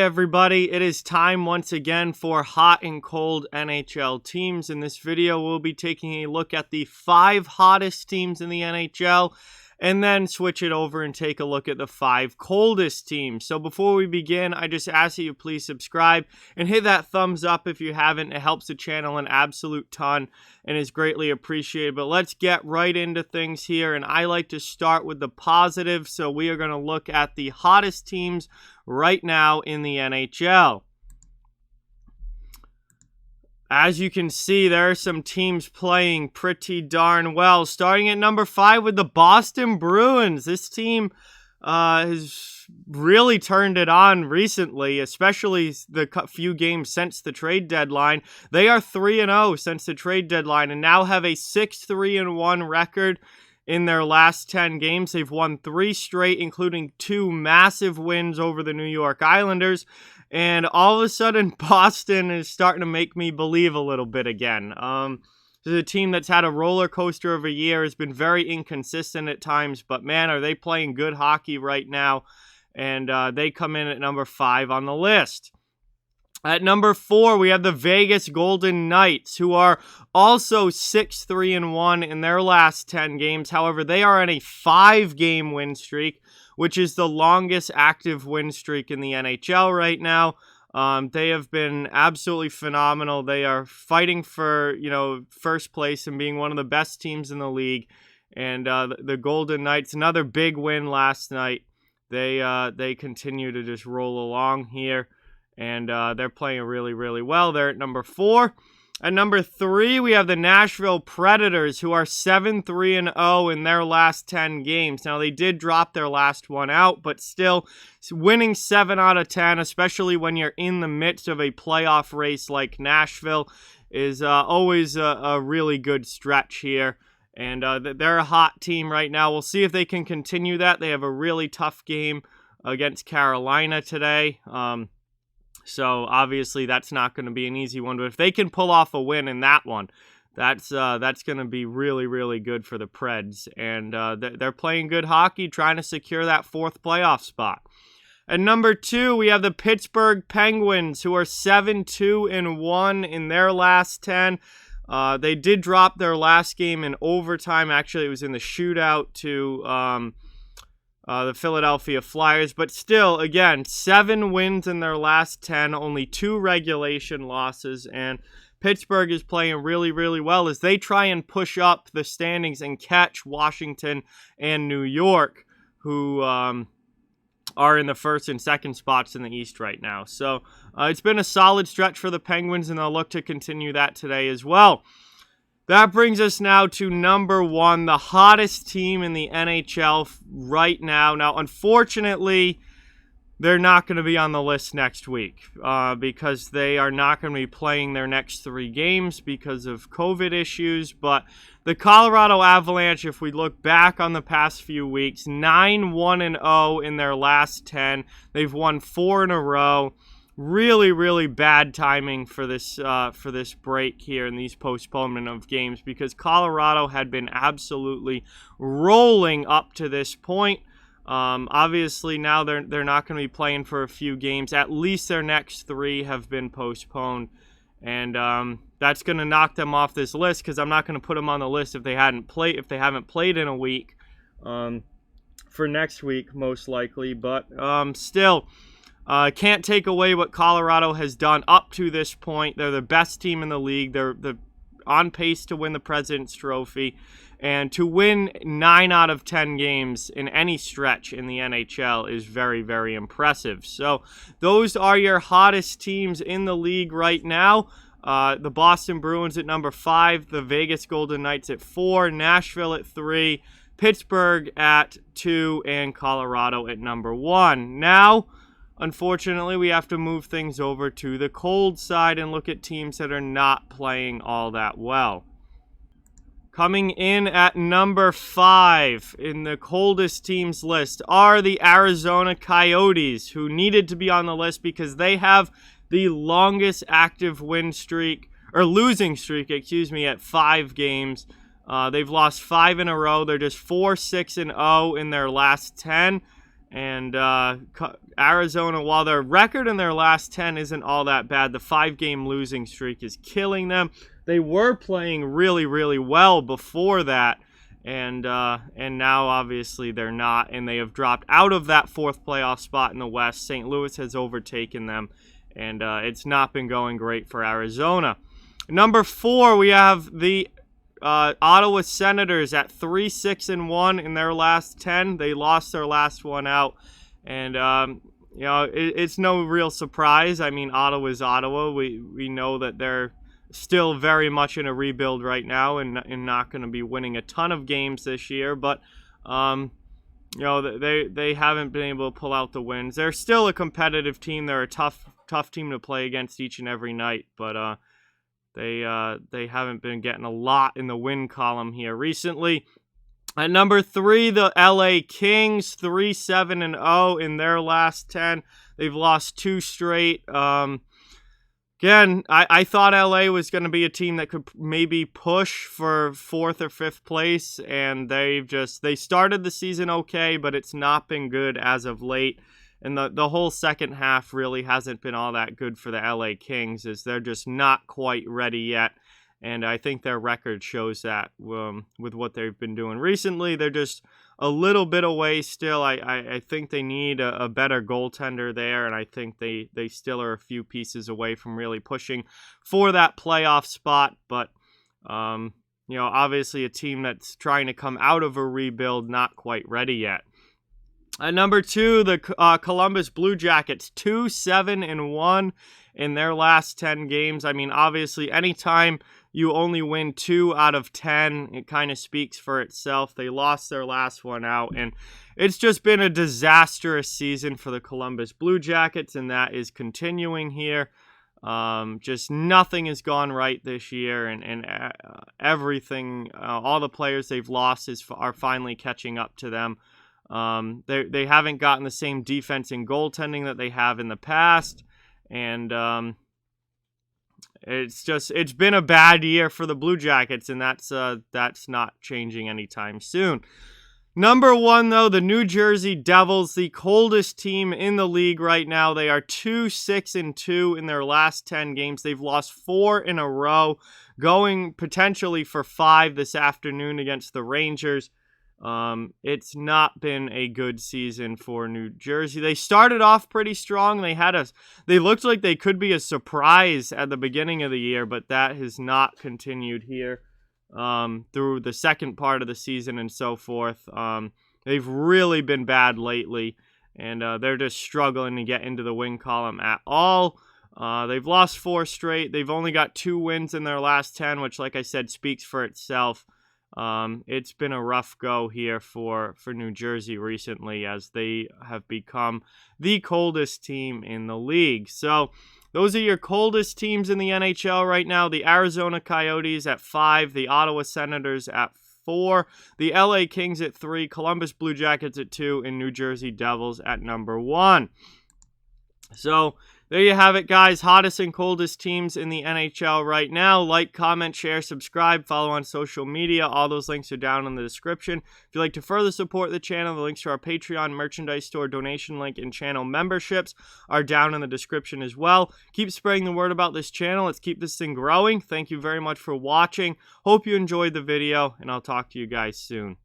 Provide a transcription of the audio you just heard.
everybody, it is time once again for Hot and Cold NHL Teams. In this video, we'll be taking a look at the 5 hottest teams in the NHL and then switch it over and take a look at the 5 coldest teams. So before we begin, I just ask that you please subscribe and hit that thumbs up if you haven't. It helps the channel an absolute ton and is greatly appreciated. But let's get right into things here, and I like to start with the positive. So we are going to look at the hottest teams right now in the NHL. As you can see, there are some teams playing pretty darn well. Starting at number 5 with the Boston Bruins. This team has really turned it on recently, especially the few games since the trade deadline. They are 3-0 since the trade deadline and now have a 6-3-1 record in their last 10 games. They've won 3 straight, including 2 massive wins over the New York Islanders. And all of a sudden, Boston is starting to make me believe a little bit again. This is a team that's had a roller coaster of a year, has been very inconsistent at times, but man, are they playing good hockey right now. And they come in at number 5 on the list. At number 4, we have the Vegas Golden Knights, who are also 6-3-1 in their last 10 games. However, they are on a 5-game win streak, which is the longest active win streak in the NHL right now. They have been absolutely phenomenal. They are fighting for, first place and being one of the best teams in the league. And the Golden Knights, another big win last night. They continue to just roll along here. And they're playing really, really well. They're at number 4. At number 3, we have the Nashville Predators, who are 7-3-0 in their last 10 games. Now, they did drop their last one out, but still winning 7 out of 10, especially when you're in the midst of a playoff race like Nashville, is always a really good stretch here. And they're a hot team right now. We'll see if they can continue that. They have a really tough game against Carolina today. So obviously that's not going to be an easy one, but if they can pull off a win in that one, that's going to be really, really good for the Preds. And they're playing good hockey, trying to secure that 4th playoff spot. At number 2, we have the Pittsburgh Penguins, who are 7-2-1 in their last 10. They did drop their last game in overtime. Actually, it was in the shootout to the Philadelphia Flyers, but still, again, 7 wins in their last 10, only 2 regulation losses, and Pittsburgh is playing really, really well as they try and push up the standings and catch Washington and New York, who are in the 1st and 2nd spots in the East right now. So it's been a solid stretch for the Penguins, and they'll look to continue that today as well. That brings us now to number 1, the hottest team in the NHL right now. Now, unfortunately, they're not going to be on the list next week because they are not going to be playing their next 3 games because of COVID issues. But the Colorado Avalanche, if we look back on the past few weeks, 9-1-0 in their last 10. They've won 4 in a row. Really, really bad timing for this break here and these postponement of games because Colorado had been absolutely rolling up to this point. Obviously, now they're not going to be playing for a few games. At least their next 3 have been postponed, and that's going to knock them off this list because I'm not going to put them on the list if they haven't played in a week for next week most likely. But still. Can't take away what Colorado has done up to this point. They're the best team in the league. They're on pace to win the President's Trophy. And to win 9 out of 10 games in any stretch in the NHL is very, very impressive. So those are your hottest teams in the league right now. The Boston Bruins at number 5, the Vegas Golden Knights at 4, Nashville at 3, Pittsburgh at 2, and Colorado at number 1. Now, unfortunately, we have to move things over to the cold side and look at teams that are not playing all that well. Coming in at number 5 in the coldest teams list are the Arizona Coyotes, who needed to be on the list because they have the longest active losing streak, at 5 games. They've lost 5 in a row. They're just 4-6-0 in their last 10. And Arizona, while their record in their last 10 isn't all that bad, the 5-game losing streak is killing them. They were playing really, really well before that, and now obviously they're not, and they have dropped out of that 4th playoff spot in the West. St. Louis has overtaken them, and it's not been going great for Arizona. Number 4, we have the Ottawa Senators at 3-6-1 in their last 10. They lost their last one out, and it's no real surprise. I mean, Ottawa's Ottawa. We know that they're still very much in a rebuild right now, and not going to be winning a ton of games this year. But they haven't been able to pull out the wins. They're still a competitive team. They're a tough team to play against each and every night, but they haven't been getting a lot in the win column here recently. At number 3, the LA Kings, 3-7-0 in their last 10. They've lost 2 straight. Again, I thought LA was going to be a team that could maybe push for 4th or 5th place, and they started the season okay, but it's not been good as of late. And the whole second half really hasn't been all that good for the LA Kings, as they're just not quite ready yet. And I think their record shows that with what they've been doing recently. They're just a little bit away still. I think they need a better goaltender there, and I think they still are a few pieces away from really pushing for that playoff spot. But, obviously a team that's trying to come out of a rebuild, not quite ready yet. At number 2, the Columbus Blue Jackets, 2-7-1 in their last 10 games. I mean, obviously, anytime you only win 2 out of 10, it kind of speaks for itself. They lost their last one out, and it's just been a disastrous season for the Columbus Blue Jackets, and that is continuing here. Just nothing has gone right this year, and everything, all the players they've lost are finally catching up to them. They haven't gotten the same defense and goaltending that they have in the past, and it's been a bad year for the Blue Jackets, and that's not changing anytime soon. Number 1, though, the New Jersey Devils, the coldest team in the league right now. They are 2-6-2 in their last 10 games. They've lost 4 in a row, going potentially for 5 this afternoon against the Rangers. It's not been a good season for New Jersey. They started off pretty strong. They looked like they could be a surprise at the beginning of the year, but that has not continued here through the second part of the season and so forth. They've really been bad lately, and they're just struggling to get into the win column at all. They've lost 4 straight. They've only got 2 wins in their last 10, which, like I said, speaks for itself. It's been a rough go here for New Jersey recently, as they have become the coldest team in the league. So those are your coldest teams in the NHL right now. The Arizona Coyotes at 5, the Ottawa Senators at 4, the LA Kings at 3, Columbus Blue Jackets at 2, and New Jersey Devils at number 1. So there you have it, guys. Hottest and coldest teams in the NHL right now. Like, comment, share, subscribe, follow on social media. All those links are down in the description. If you'd like to further support the channel, the links to our Patreon, merchandise store, donation link, and channel memberships are down in the description as well. Keep spreading the word about this channel. Let's keep this thing growing. Thank you very much for watching. Hope you enjoyed the video, and I'll talk to you guys soon.